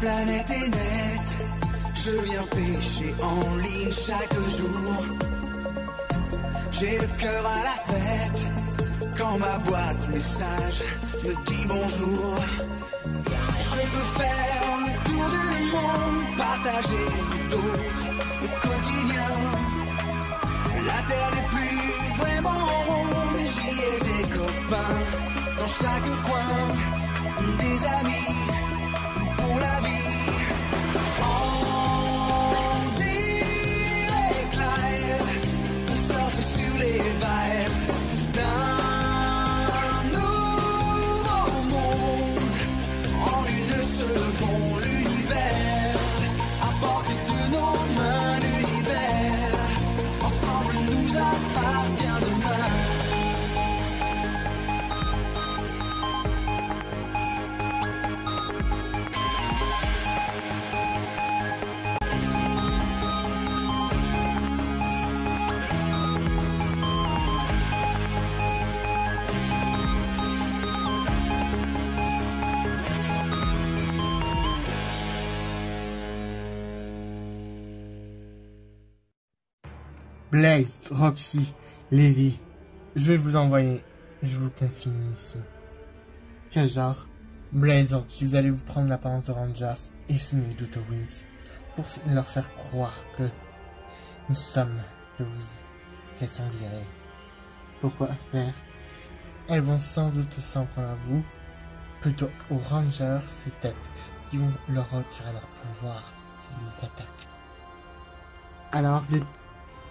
planète est nette. Je viens pêcher en ligne chaque jour. J'ai le cœur à la fête quand ma boîte message me dit bonjour. Je peux faire le tour du monde, partager d'autres au quotidien. La terre n'est plus vraiment ronde, j'y ai des copains dans chaque coin, des amis pour la vie. En direct live, on surfe sur les vibes d'un nouveau monde. En une seconde, l'univers à portée de nos mains, l'univers ensemble nous appartient demain. Blaze, Roxy, Levi, je vais vous envoyer, je vous confie une mission. Quel genre? Blaze, Roxy, vous allez vous prendre l'apparence de Rangers et semer le doute aux Wings pour leur faire croire que nous sommes, qu'elles sont virées. Pourquoi faire? Elles vont sans doute s'en prendre à vous, plutôt qu'aux Rangers, ces têtes qui vont leur retirer leur pouvoir s'ils attaquent. Alors,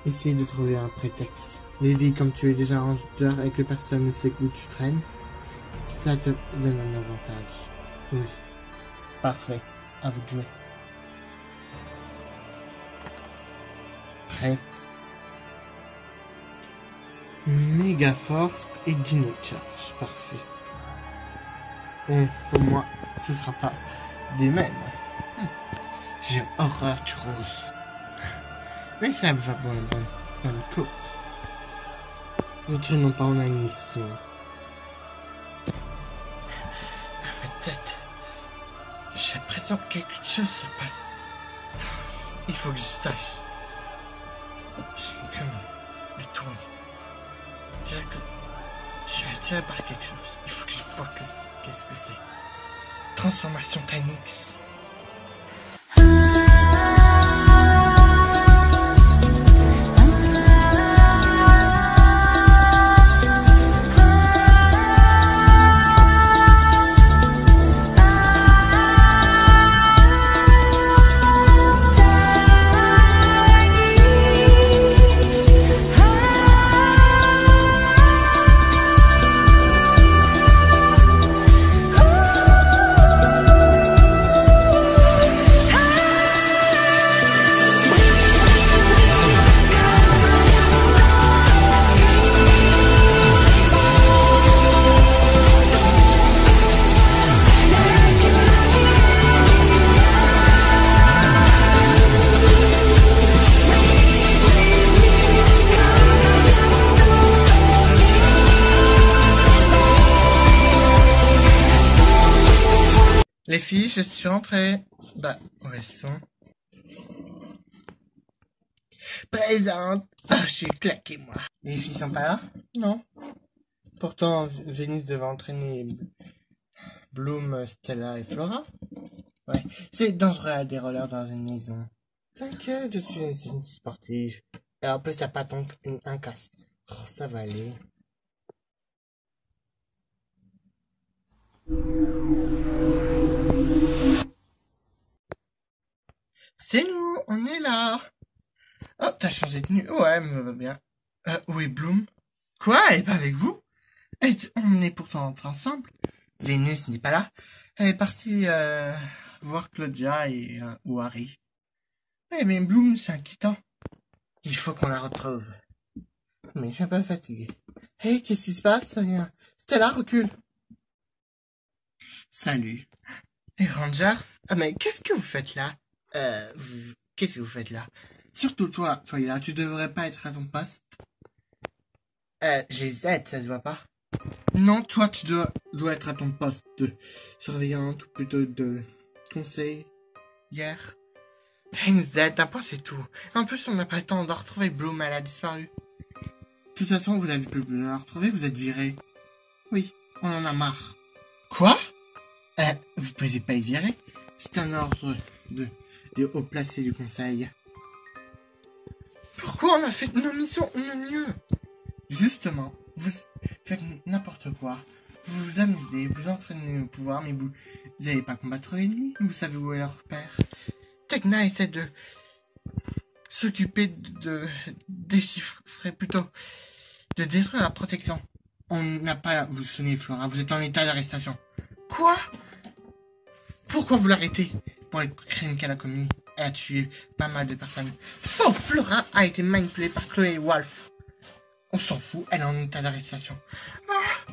essayez de trouver un prétexte. Levi, comme tu es déjà ranger et que personne ne sait où tu traînes, ça te donne un avantage. Oui. Parfait. À vous de jouer. Prêt. Méga Force et Dino Charge. Parfait. Bon, pour moi, ce sera pas des mêmes. J'ai horreur du rose. Mais ça va pour une bonne cause. Ne traînons pas en une mission. Ma tête. J'ai l'impression que quelque chose se passe. Il faut que je sache. J'ai comme le tourne. Je dirais que je suis attiré par quelque chose. Il faut que je vois qu'est-ce que c'est. Transformation Tanix. Les filles, je suis rentrée. Bah, où elles sont? Présente. Ah, je suis claqué, moi. Les filles sont pas là? Non. Pourtant, Vénus devait entraîner Bloom, Stella et Flora. Ouais, c'est dangereux à des rollers dans une maison. T'inquiète, je suis une sportive. Et en plus, t'as pas un casque. Oh, ça va aller. C'est nous, on est là. Oh, t'as changé de tenue. Ouais, me va bien. Où est Bloom? Quoi, elle est pas avec vous? On est pourtant entrés ensemble. Vénus n'est pas là. Elle est partie voir Claudia ou Harry. Ouais, mais Bloom, c'est inquiétant. Il faut qu'on la retrouve. Mais je suis un peu fatigué. Hey, qu'est-ce qui se passe? Rien. Stella, recule. Salut. Les Rangers? Ah, mais qu'est-ce que vous faites là? Qu'est-ce que vous faites là? Surtout toi, Folia, tu devrais pas être à ton poste. J'hésite, ça se voit pas. Non, toi, tu dois être à ton poste de surveillante, ou plutôt de conseil. hier. Une Z, un point c'est tout. En plus, on n'a pas le temps de retrouver Bloom, elle a disparu. De toute façon, vous avez plus la retrouver, vous êtes viré. Oui, on en a marre. Quoi? Vous pouvez pas y virer. C'est un ordre de haut placé du conseil. Pourquoi on a fait nos missions mieux? Justement, vous faites n'importe quoi. Vous vous amusez, vous entraînez au pouvoir, mais vous n'allez pas combattre l'ennemi. Vous savez où est leur père. Tekna essaie de s'occuper de déchiffrer, plutôt de détruire la protection. On n'a pas à vous sonner, Flora. Vous êtes en état d'arrestation. Quoi? Pourquoi vous l'arrêtez? Pour les crimes qu'elle a commis. Elle a tué pas mal de personnes. Oh, Flora a été manipulée par Chloé Wolf. On s'en fout, elle est en état d'arrestation. Ah,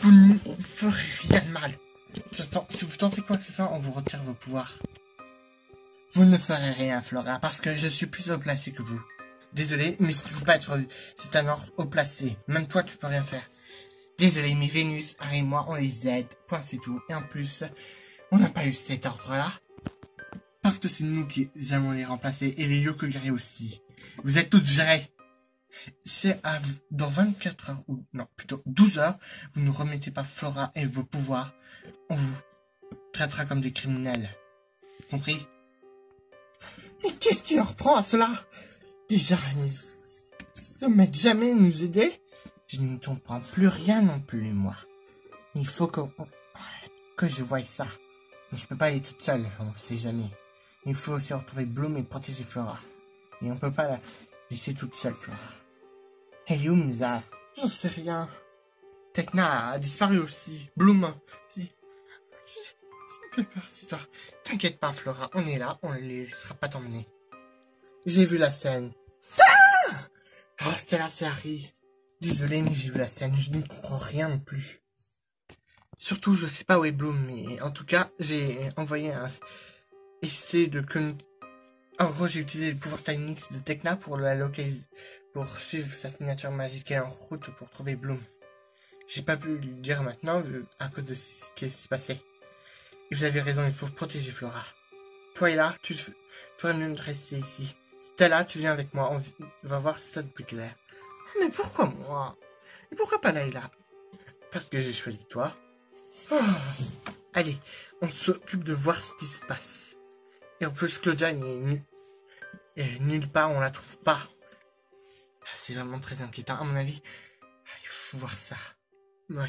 vous ne ferez rien de mal. De toute façon, si vous tentez quoi que ce soit, on vous retire vos pouvoirs. Vous ne ferez rien, Flora, parce que je suis plus haut placé que vous. Désolé, mais si tu veux pas être... C'est un ordre haut placé. Même toi, tu peux rien faire. Désolé, mais Vénus, Harry et moi, on les aide. Point, c'est tout. Et en plus, on n'a pas eu cet ordre-là. Parce que c'est nous qui allons les remplacer. Et les Yokogari aussi. Vous êtes toutes gérées. C'est dans 24 heures, ou non, plutôt 12 heures, vous ne remettez pas Flora et vos pouvoirs. On vous traitera comme des criminels. Compris? Mais qu'est-ce qui leur prend à cela? Déjà, ils ne mettent jamais nous aider. Je ne comprends plus rien non plus, moi. Il faut que je voie ça. Mais je peux pas aller toute seule, on ne sait jamais. Il faut aussi retrouver Bloom et protéger Flora. Et on peut pas la laisser toute seule, Flora. Et Youm nous a... J'en sais rien. Tekna a disparu aussi. Bloom... Ça me fait peur, cette histoire. T'inquiète pas, Flora, on est là, on ne les laissera pas t'emmener. J'ai vu la scène. Ah! Oh, Stella, c'est Harry. Désolé, mais j'ai vu la scène, je n'y comprends rien non plus. Surtout, je sais pas où est Bloom, mais en tout cas, j'ai envoyé un essai de... En gros, j'ai utilisé le pouvoir Tynix de Tekna pour la localiser, pour suivre sa signature magique et en route pour trouver Bloom. J'ai pas pu lui dire maintenant à cause de ce qui se passait. Et vous avez raison, il faut protéger Flora. Toi et là, tu ferais mieux de rester ici. Stella, tu viens avec moi, on va voir ça de plus clair. Mais pourquoi moi? Et pourquoi pas Layla? Parce que j'ai choisi toi. Oh. Allez, on s'occupe de voir ce qui se passe. Et en plus, Claudia est nulle part, on la trouve pas. C'est vraiment très inquiétant, à mon avis. Il faut voir ça. Oui.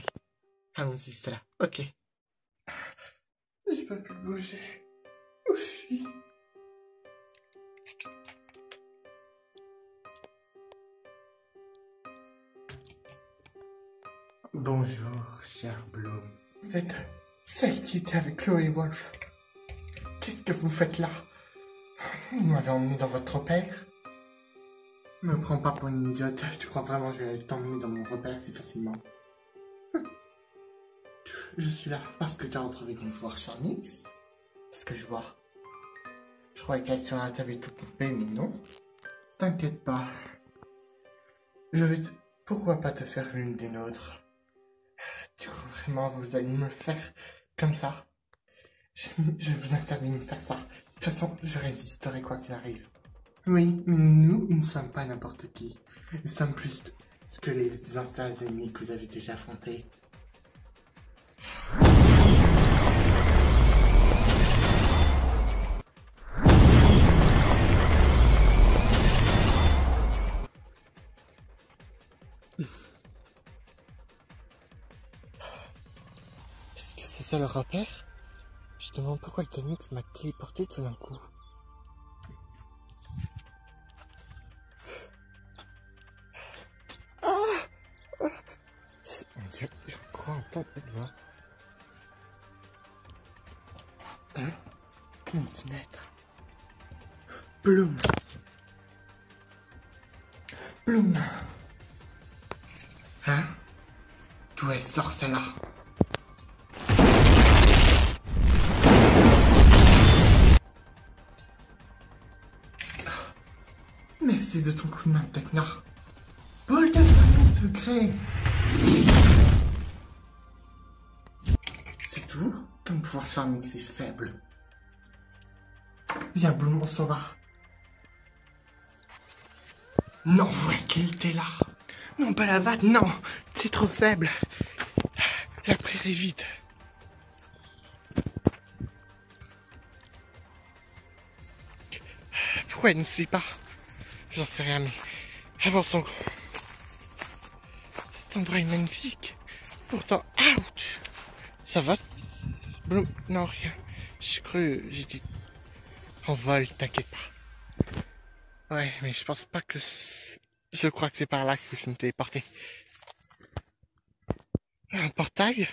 Allons-y, Stella. Ok. Je peux plus bouger. Où je suis? Bonjour, cher Bloom. Vous êtes celle qui était avec Chloé Wolf. Qu'est-ce que vous faites là? Vous m'avez emmené dans votre repère? Me prends pas pour une idiote. Tu crois vraiment que je vais t'emmener dans mon repère si facilement? Je suis là parce que tu as retrouvé ton pouvoir Charmix. C'est ce que je vois. Je croyais qu'Alcyon t'avait tout coupé, mais non. T'inquiète pas. Pourquoi pas te faire l'une des nôtres? Tu crois vraiment que vous allez me faire comme ça? Je vous interdis de me faire ça. De toute façon, je résisterai quoi qu'il arrive. Oui, mais nous ne sommes pas n'importe qui. Nous sommes plus que les anciens ennemis que vous avez déjà affrontés. Est-ce que c'est ça le repère? Je me demande pourquoi le Tynix m'a téléporté tout d'un coup. On dirait que je crois entendre cette voix. Hein? Une fenêtre. Bloom. Bloom. Hein? D'où elle sort celle-là? Merci de ton coup de main, Tekna. Boule de feu degré. C'est tout? Ton pouvoir charming, c'est faible. Viens, Bloom, on s'en va. Non, ouais, qu'il était là. Non, pas la vanne, non. C'est trop faible. La prairie est vide. Pourquoi elle ne suit pas? J'en sais rien, mais avançons. Cet endroit est magnifique. Pourtant, ouch. Ça va? Bloom, non, rien. J'ai cru, j'ai dit en vol, t'inquiète pas. Ouais, mais je pense pas que... Je crois que c'est par là que je me téléporté. Un portail?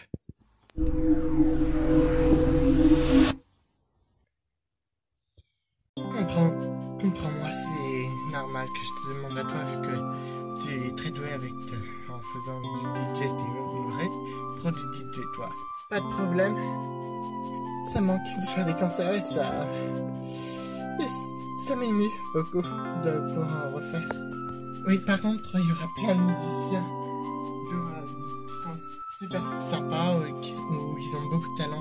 Comprends-moi, c'est normal que je te demande à toi vu que tu es très doué avec en faisant du DJ, t'es une vraie pro du DJ, toi. Pas de problème. Ça manque de faire des concerts et ça m'émue beaucoup de pouvoir en refaire. Oui, par contre, il y aura plein de musiciens qui sont super sympas ou ils ont beaucoup de talent.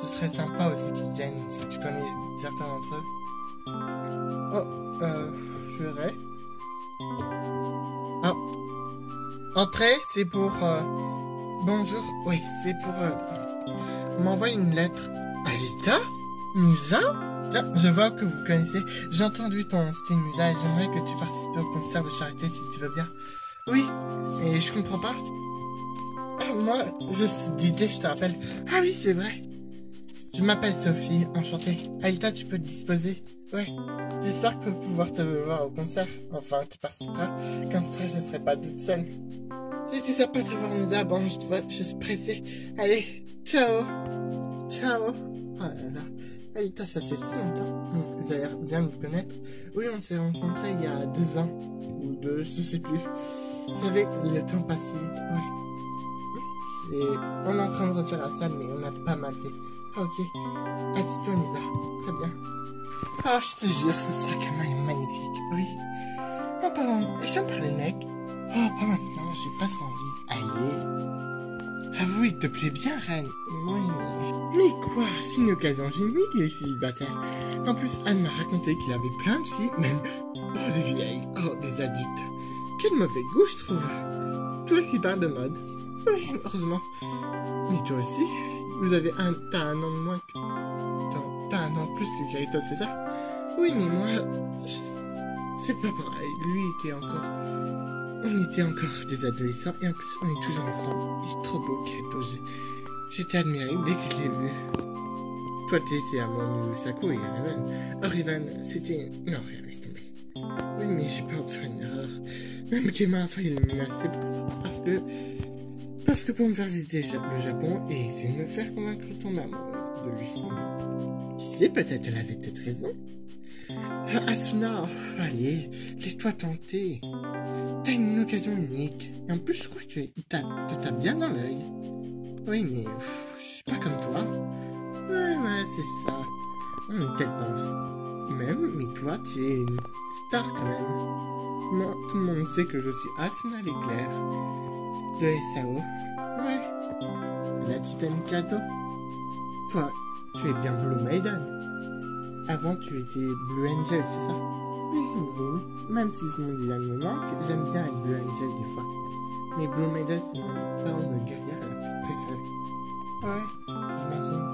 Ce serait sympa aussi qu'ils viennent si tu connais certains d'entre eux. Je verrai. Entrée, c'est pour... Bonjour, oui, c'est pour... m'envoyer une lettre. Alita? Musa? Je vois que vous connaissez. J'ai entendu ton style Musa et j'aimerais que tu participes au concert de charité si tu veux bien. Oui, et je comprends pas. Moi, je suis DJ, je te rappelle. Ah oui, c'est vrai. Je m'appelle Sophie, enchantée. Alita, tu peux te disposer? Ouais. J'espère que je vais pouvoir te voir au concert. Enfin, tu participeras. Comme ça, je ne serai pas toute seule. C'était sympa de te voir, Musa. Bon, je suis pressée. Allez, ciao. Ciao. Oh là là. Alita, ça fait si longtemps. Vous avez l'air bien de vous connaître. Oui, on s'est rencontrés il y a 2 ans. Ou 2, je sais plus. Vous savez, le temps passe si vite. Ouais. Et on est en train de refaire la salle, mais on a pas mal fait. Ok. Assieds-toi, Musa. Très bien. Oh, je te jure, ce sac à main est magnifique. Oui. Oh, pardon. J'en parlais, mec. Oh, pas maintenant. J'ai pas trop envie. Allez. Avoue, il te plaît bien, Reine. Oui, mais quoi? C'est une occasion génique, les célibataires. En plus, Anne m'a raconté qu'il avait plein de filles, même... Oh, des vieilles. Oh, des adultes. Quel mauvais goût, je trouve. Toi qui parles de mode. Oui, heureusement. Mais toi aussi, t'as un an de moins que... T'as un an de plus que Kirito, c'est ça? Oui, mais moi... C'est pas pareil. Lui était encore... On était encore des adolescents, et en plus, on est toujours ensemble. Il est trop beau, Kirito. J'étais admiré dès que je l'ai vu. Toi, t'étais amoureux de Saku et Riven. Oh, Riven, c'était... Non, rien, laisse tomber. Oui, mais j'ai peur de faire une erreur. Même Kema a failli le menacer parce que pour me faire visiter le Japon et essayer de me faire convaincre de tomber amoureuse de lui. Qui sait, peut-être elle avait peut-être raison. Asuna, allez, laisse-toi tenter. T'as une occasion unique. Et en plus, je crois que te tape bien dans l'œil. Oui, mais je suis pas comme toi. Ouais, c'est ça. On est peut-être pense. Même, mais toi, tu es une star quand même. Moi, tout le monde sait que je suis Asuna l'éclair. De SAO. Ouais. La Titane Kato. Toi, tu es bien Blue Maiden. Avant, tu étais Blue Angel, c'est ça? Oui. Même si mon design me manque, j'aime bien être Blue Angel des fois. Mais Blue Maiden, c'est mon parent de guerrière la plus préférée. Ouais, j'imagine.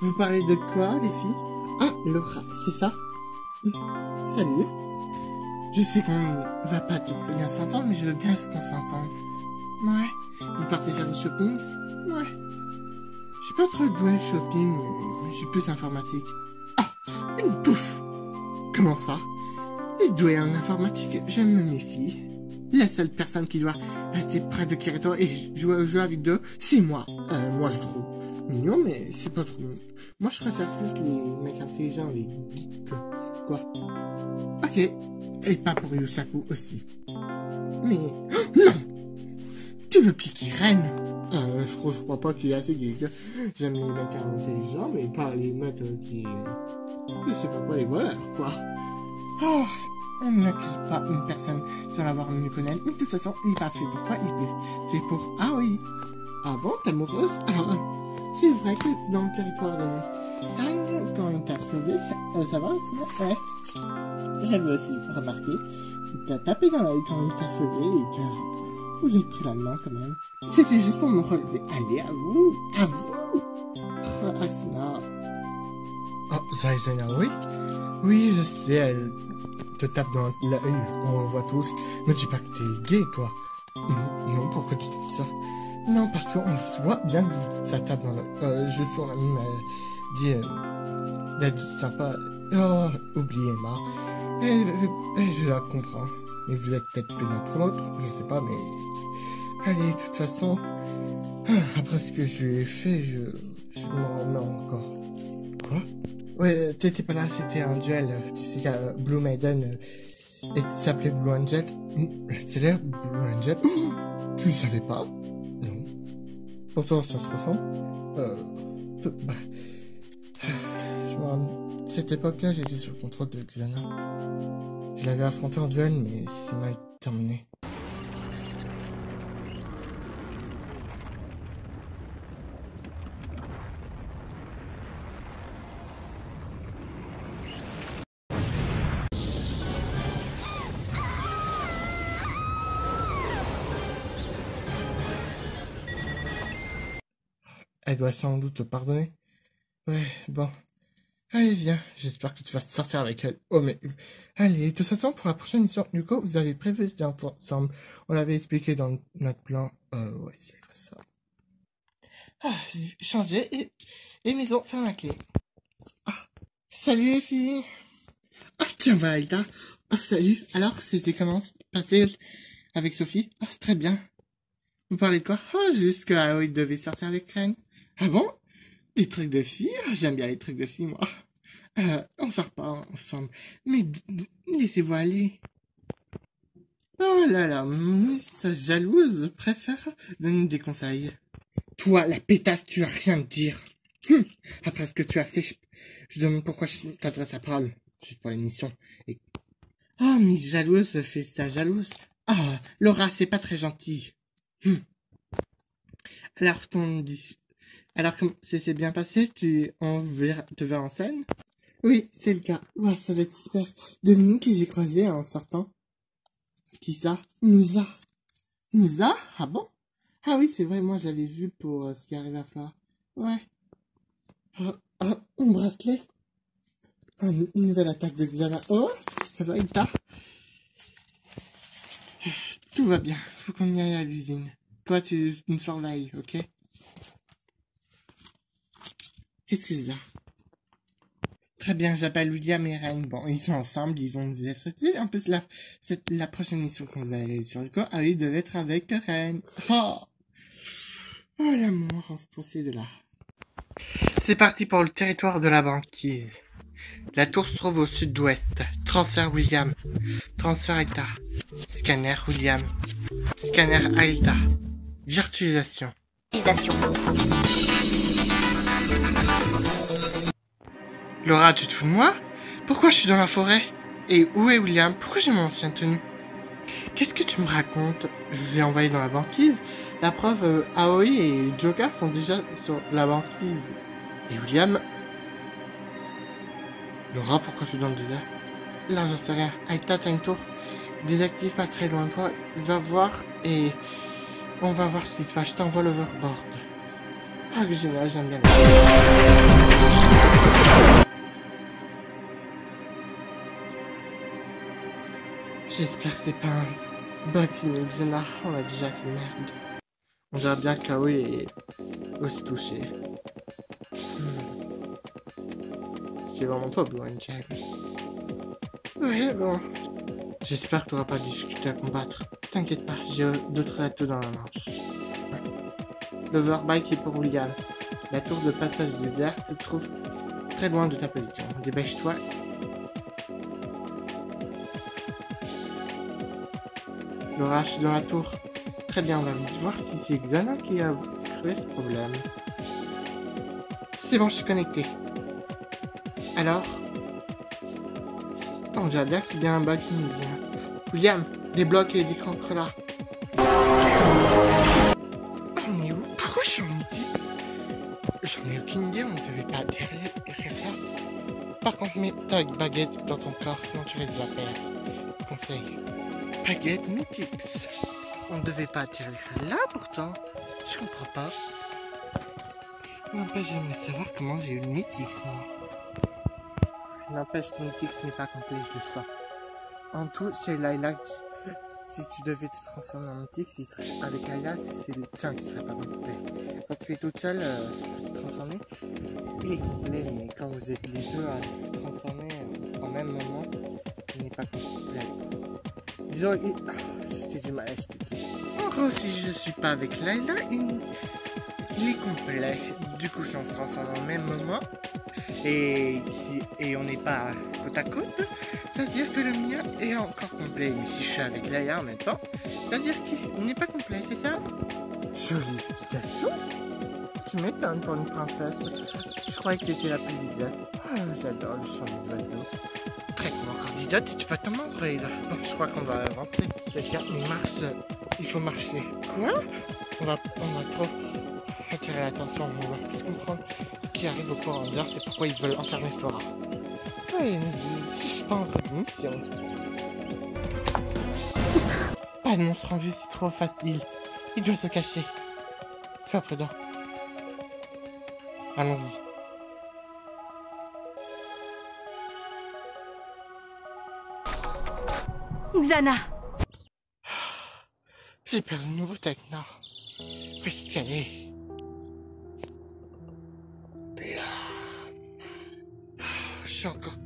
Vous parlez de quoi, les filles? Ah, Laura, c'est ça? Salut. Je sais qu'on va pas tout bien s'entendre, mais je veux bien qu'on s'entende. Ouais. Vous partez faire du shopping? Ouais. Je suis pas trop doué au shopping, mais je suis plus informatique. Ah, une pouffe. Comment ça? Les doués en informatique, je me méfie. La seule personne qui doit rester près de Kirito et jouer aux jeux à vidéo, c'est moi. Moi je trouve mignon, mais c'est pas trop mignon. Moi je préfère plus les mecs intelligents, les geeks. Quoi? Ok. Et pas pour Yusaku aussi. Mais... Oh, non! Tu veux piquer Ren? Je crois pas qu'il est assez geek. J'aime les mecs intelligents, mais pas les mecs qui... Je sais pas quoi, les voleurs, quoi. Oh, on n'accuse pas une personne sans l'avoir mieux connaître, mais de toute façon, il n'est pas fait pour toi, il est fait pour... Ah oui. Ah bon, t'es amoureuse? Alors, c'est vrai que dans le territoire Ryan, quand il t'a sauvé, ça va aussi? Ouais. J'avais aussi remarqué. Il t'a tapé dans l'œil quand il t'a sauvé et que vous avez pris la main quand même. C'était juste pour me relever. Allez, à vous! À vous! Oh, Asuna. Oh, Zaizana, oui? Oui, je sais, elle te tape dans l'œil, on le voit tous. Ne dis pas que t'es gay, toi. Non, pourquoi tu dis ça? Non, parce qu'on se voit bien que ça tape dans l'œil. Juste son ami m'a dit, sympa. Oh, oubliez Emma. Et je la comprends. Mais vous êtes peut-être fait l'un pour l'autre, je sais pas, mais... Allez, de toute façon, après ce que j'ai fait, je m'en remets encore. Quoi? Ouais, t'étais pas là, c'était un duel. Tu sais qu'il Blue Maiden s'appelait Blue Angel. C'est l'air Blue Angel. Tu le savais pas? Non. Pourtant, ça se ressemble. Bah... Cette époque-là, j'étais sous le contrôle de Xana. Je l'avais affronté en duel, mais c'est mal terminé. Elle doit sans doute te pardonner. Ouais, bon. Allez, viens, j'espère que tu vas te sortir avec elle. Oh, mais... Allez, de toute façon, pour la prochaine mission, Nuko, vous avez prévu d'être ensemble. On l'avait expliqué dans notre plan. Ouais, c'est vrai ça. Ah, j'ai changé et maison, ferme la clé. Ah, salut les filles. Ah, tiens, voilà, Elta. Ah, salut. Alors, c'était comment passé avec Sophie? Ah, c'est très bien. Vous parlez de quoi? Ah, juste que Aoi devait sortir avec Ren. Ah bon? Des trucs de filles? J'aime bien les trucs de filles, moi. On sort pas ensemble. Mais laissez-vous aller. Oh là là, sa jalouse préfère donner des conseils. Toi, la pétasse, tu as rien à dire. Après ce que tu as fait, je demande pourquoi je t'adresse la parole. Juste pour l'émission. Et... Oh, mais jalouse fait ça, jalouse. Ah, Laura, c'est pas très gentil. Alors que c'est bien passé, te verras en scène? Oui, c'est le cas. Ouais, ça va être super. Dominique, que j'ai croisé en sortant. Qui ça? Misa. Misa? Ah bon? Ah oui, c'est vrai, moi je l'avais vu pour ce qui arrive à Flora. Ouais. Mon bracelet. Une nouvelle attaque de Xana. Oh, ça va, Ita? Tout va bien, faut qu'on y aille à l'usine. Toi, tu me surveilles, ok? Excuse-moi. Très bien, j'appelle William et Ren. Bon, ils sont ensemble, ils vont nous être utiles. En plus, la prochaine mission qu'on va aller sur le corps, ils devaient être avec Ren. Oh l'amour, on se procède de là. C'est parti pour le territoire de la banquise. La tour se trouve au sud-ouest. Transfert William. Transfert Aïta. Scanner William. Scanner Aïta. Virtualisation. Laura, tu te fous de moi? Pourquoi je suis dans la forêt? Et où est William? Pourquoi j'ai mon ancienne tenue? Qu'est-ce que tu me racontes? Je vous ai envoyé dans la banquise. La preuve, Aoi et Joker sont déjà sur la banquise. Et William... Laura, pourquoi je suis dans le désert? Là, j'en sais rien. Aïta, t'as une tour. Désactive pas très loin de toi. Va voir et... On va voir ce qui se passe. Je t'envoie l'overboard. Ah, que génial, j'aime bien. J'espère que c'est pas un bug sinon Xana. On a déjà cette merde. On dirait bien qu'Aoi est aussi touché. C'est vraiment toi, Blue Angel. Oui, bon. J'espère que tu n'auras pas de difficulté à combattre. T'inquiète pas, j'ai d'autres atouts dans la manche. L'overbike est pour William. La tour de passage du désert se trouve très loin de ta position. Dépêche-toi. Laura, je suis dans la tour. Très bien, on va vite voir si c'est Xana qui a créé ce problème. C'est bon, je suis connecté. Alors... On dirait bien que c'est bien un bug qui nous vient. William, débloque les écrans là. On est où? Pourquoi je suis en musique? Je J'en ai aucune idée, on ne devait pas atterrir là. Par contre, mets ta baguette dans ton corps, sinon tu risques de la perdre. Conseil. Baguette Mythix. On ne devait pas atterrir là pourtant. Je comprends pas. N'empêche, j'aimerais savoir comment j'ai eu le Mythix, moi. N'empêche, ton Mythix n'est pas complet, je le sens. En tout, c'est Lilac. Si tu devais te transformer en Mythix, avec Lilac, c'est le tien qui serait pas complet. Quand tu es toute seule transformée, il est complet, mais quand vous êtes les deux à se transformer en même moment, il n'est pas complet. Disons, c'était du mal à expliquer. En gros, si je ne suis pas avec Layla, il est complet. Du coup, si on se transforme en même moment, et on n'est pas côte à côte, ça veut dire que le mien est encore complet. Mais si je suis avec Layla en même temps, ça veut dire qu'il n'est pas complet, c'est ça? Jolie explication. Tu m'étonnes pour une princesse. Je croyais que tu étais la plus idiote. Ah, j'adore le chant des oiseaux. Traite-moi encore d'idiote et tu vas t'en montrer là. Bon, je crois qu'on va avancer. Regarde, mais marche. Il faut marcher. Quoi? On va trop attirer l'attention. On va plus comprendre ce qui arrive au Power Rangers, c'est pourquoi ils veulent enfermer Flora. Oui, mais si je suis pas en train de mission. Pas de monstre en vue, c'est trop facile. Il doit se cacher. Sois prudent. Allons-y. Xana! J'ai perdu de nouveau Tekna. Où est-ce qu'elle est? Je suis encore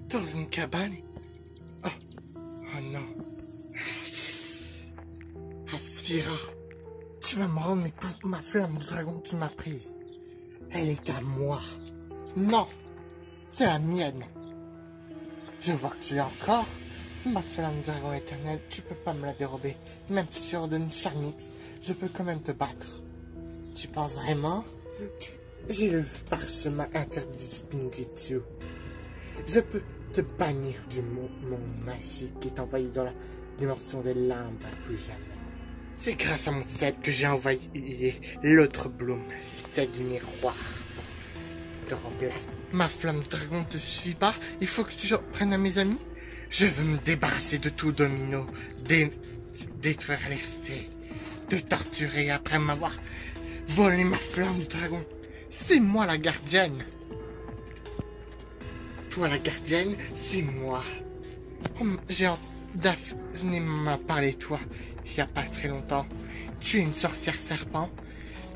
dans une cabane. Oh non. Asphira, tu vas me rendre ma flamme de dragon que tu m'as prise. Elle est à moi. Non, c'est la mienne. Je vois que tu l'as encore. Ma flamme de dragon éternelle, tu peux pas me la dérober. Même si je redonne Charnix, je peux quand même te battre. Tu penses vraiment? J'ai le parchemin interdit du Spinjitzu. Je peux te bannir du monde magique et t'envoyer dans la dimension des limbes à tout jamais. C'est grâce à mon cèdre que j'ai envoyé l'autre Bloom, le cèdre du miroir. Te remplace. Ma flamme de dragon te suffit pas? Il faut que tu prennes à mes amis? Je veux me débarrasser de tout Domino, détruire les fées, te torturer après m'avoir volé ma flamme de dragon. C'est moi la gardienne. Toi la gardienne, c'est moi. Daphné m'a parlé de toi il y a pas très longtemps. Tu es une sorcière serpent.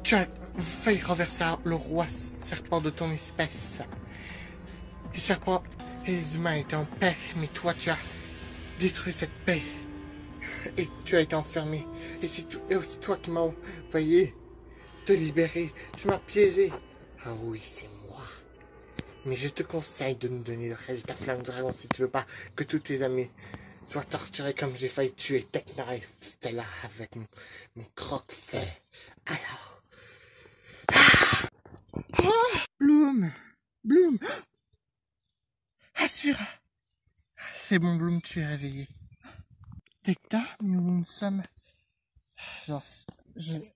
Tu as failli renverser le roi serpent de ton espèce. Les serpents et les humains étaient en paix, mais toi tu as détruit cette paix. Et tu as été enfermé. Et c'est aussi toi qui m'as envoyé te libérer. Tu m'as piégé. Ah oui, c'est moi. Mais je te conseille de me donner le reste de ta flamme de dragon si tu veux pas que tous tes amis soient torturés comme j'ai failli tuer Tekna et Stella avec mon croque-fait. Alors. Bloom! Bloom! Asura! C'est bon, Bloom, tu es réveillé. Tekna, nous nous sommes. Genre,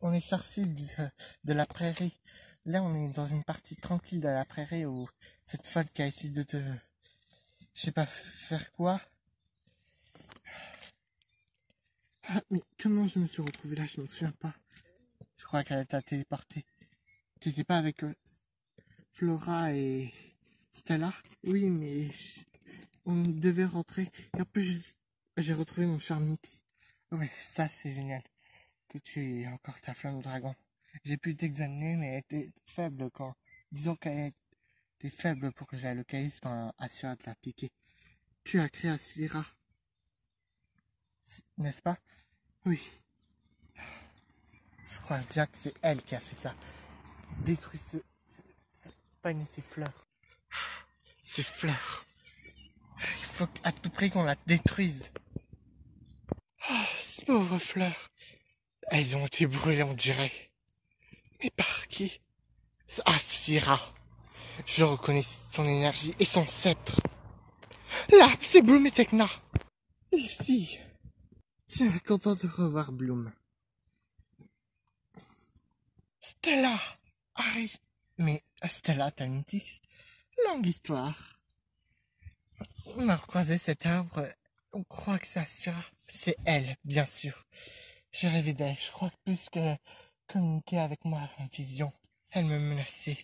on est sorti de la prairie. Là, on est dans une partie tranquille de la prairie où cette folle qui a essayé de te... Je sais pas faire quoi. Ah, mais comment je me suis retrouvé là? Je me souviens pas. Je crois qu'elle t'a téléporté. Tu n'étais pas avec Flora et Stella? Oui, mais on devait rentrer. Et en plus, j'ai retrouvé mon Charmix. Ouais, ça c'est génial. Que tu aies encore ta flamme de dragon. J'ai pu t'examiner, mais elle était faible quand... Disons qu'elle était faible pour que j'aille le calice quand Asura te l'a piqué. Tu as créé Asura. N'est-ce pas? Oui. Je crois bien que c'est elle qui a fait ça. Détruis ces fleurs. Ces fleurs. Il faut à tout prix qu'on la détruise. Oh, ces pauvres fleurs. Elles ont été brûlées, on dirait. Mais par qui? Asphira. Je reconnais son énergie et son sceptre. Là, c'est Bloom et Tekna. Les filles. Tiens, content de revoir Bloom. Stella, Harry, Mais Stella Talentix, longue histoire. On a recroisé cet arbre, on croit que ça sera. C'est elle, bien sûr. J'ai rêvé d'elle, je crois que plus que communiquer avec moi en vision. Elle me menaçait.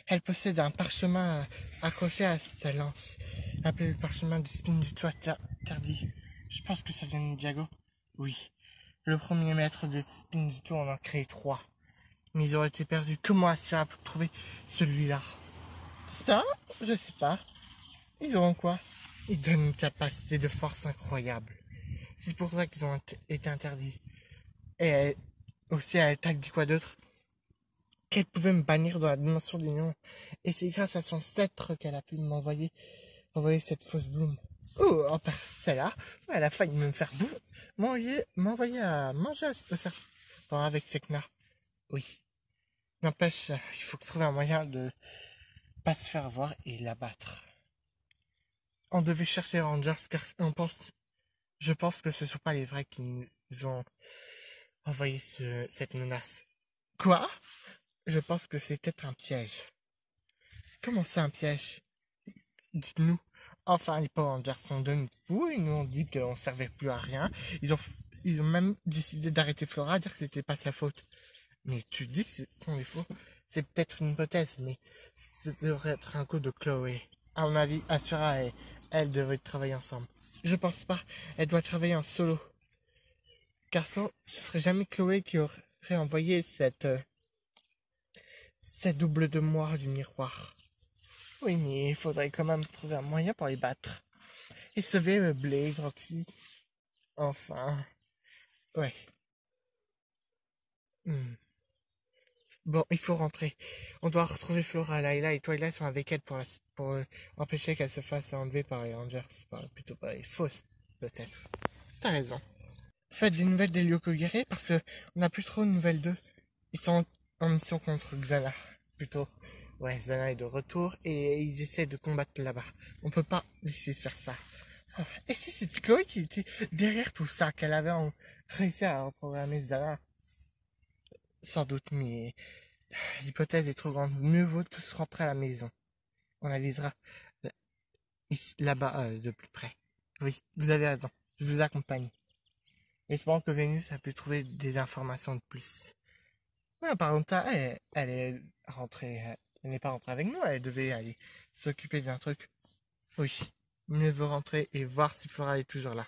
Elle possède un parchemin accroché à sa lance, appelé le parchemin du Spinjitzu interdit. Je pense que ça vient de Diago. Oui. Le premier maître de Spinjitzu en a créé 3. Mais ils auraient été perdus. Comment Asura pour trouver celui-là? Ça, je sais pas. Ils auront quoi? Ils donnent une capacité de force incroyable. C'est pour ça qu'ils ont été interdits. Et aussi, elle t'a dit quoi d'autre? Qu'elle pouvait me bannir dans la dimension des néons. Et c'est grâce à son sceptre qu'elle a pu m'envoyer cette fausse bloom. Oh, celle-là, elle a failli me faire m'envoyer à manger au serpent avec Sekna. Oui. N'empêche, il faut trouver un moyen de pas se faire voir et l'abattre. On devait chercher les Rangers car je pense que ce ne sont pas les vrais qui nous ont envoyé cette menace. Quoi? Je pense que c'est peut-être un piège. Comment c'est un piège? Dites-nous. Enfin, les Power Rangers sont de nous, ils nous ont dit qu'on ne servait plus à rien. Ils ont même décidé d'arrêter Flora, dire que c'était pas sa faute. Mais tu dis que ce sont des faux. C'est peut-être une hypothèse, mais ça devrait être un coup de Chloé. À mon avis, Asura et elle devraient travailler ensemble. Je pense pas. Elle doit travailler en solo. Car ce serait jamais Chloé qui aurait envoyé cette double de moi du miroir. Oui, mais il faudrait quand même trouver un moyen pour les battre. Et sauver Blaze, Roxy. Enfin. Ouais. Bon, il faut rentrer. On doit retrouver Flora, Layla et Twilight sont avec elle pour empêcher qu'elle se fasse enlever par les Rangers. Plutôt pas les fausses, peut-être. T'as raison. Faites des nouvelles des Lyoko-Guerriers parce que on n'a plus trop de nouvelles d'eux. Ils sont en mission contre Xana. Plutôt. Ouais, Xana est de retour et ils essaient de combattre là-bas. On peut pas laisser faire ça. Et si c'était Chloé qui était derrière tout ça, qu'elle avait réussi à reprogrammer Xana? Sans doute, mais l'hypothèse est trop grande. Mieux vaut tous rentrer à la maison. On analysera là-bas de plus près. Oui, vous avez raison. Je vous accompagne. Espérons que Vénus a pu trouver des informations de plus. Ouais, par contre, elle est rentrée. Elle n'est pas rentrée avec nous. Elle devait aller s'occuper d'un truc. Oui, mieux vaut rentrer et voir si Flora est toujours là.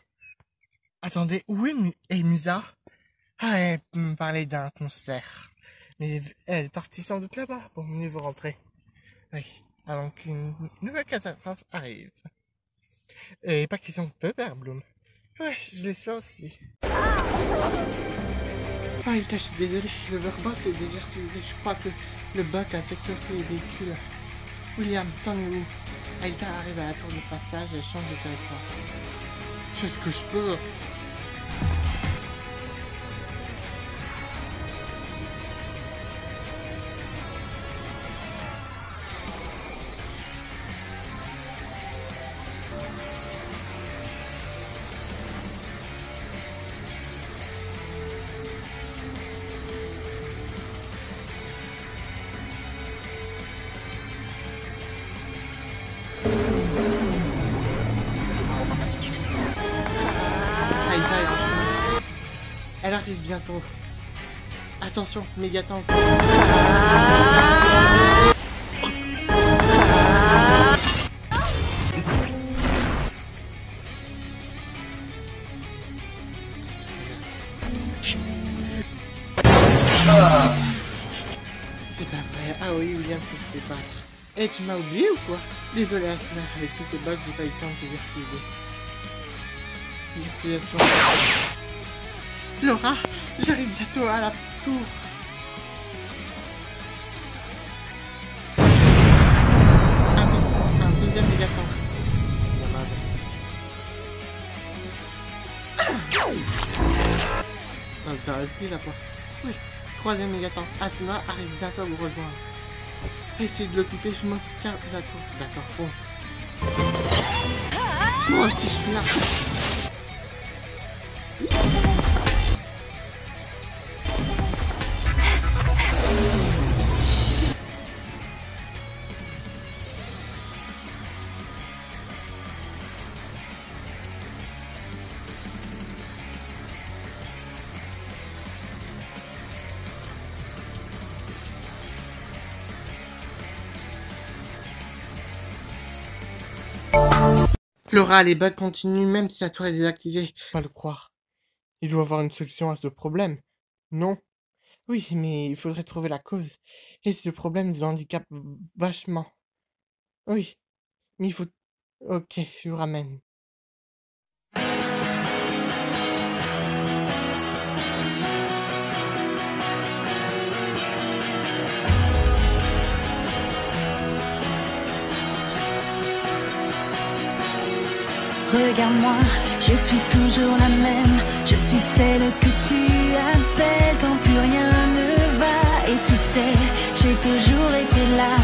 Attendez, où est Musa? Ah, elle me parlait d'un concert. Mais elle est partie sans doute là-bas. Bon, mieux vaut rentrer. Oui, avant qu'une nouvelle catastrophe arrive. Et pas question de peur, Bloom. Ouais, je l'espère aussi. Ah, Aïta, je suis désolé. Le Verbox est déjà utilisé. Je crois que le bug affecte aussi les véhicules. William, t'en es où? Aïta arrive à la tour de passage et change de territoire. Je fais ce que je peux. Elle arrive bientôt. Attention, méga tank. C'est pas vrai. Ah oui, William s'est fait battre. Eh, tu m'as oublié ou quoi? Désolé, Asma. Avec tous ces bugs, j'ai pas eu le temps de virtualiser. Virtualisation. Laura, j'arrive bientôt à la tour. Attention, un deuxième mégaton. C'est dommage. T'aurais pu là-bas. Oui, troisième mégaton. Asuna arrive bientôt à vous rejoindre. Essayez de l'occuper, je m'offre qu'un la tour. D'accord, fonce. Moi aussi, je suis là. Laura, les bugs continuent même si la tour est désactivée. Pas le croire. Il doit y avoir une solution à ce problème. Non? Oui, mais il faudrait trouver la cause. Et si le problème nous handicape vachement. Oui, mais il faut... Ok, je vous ramène. Regarde-moi, je suis toujours la même. Je suis celle que tu appelles quand plus rien ne va. Et tu sais, j'ai toujours été là.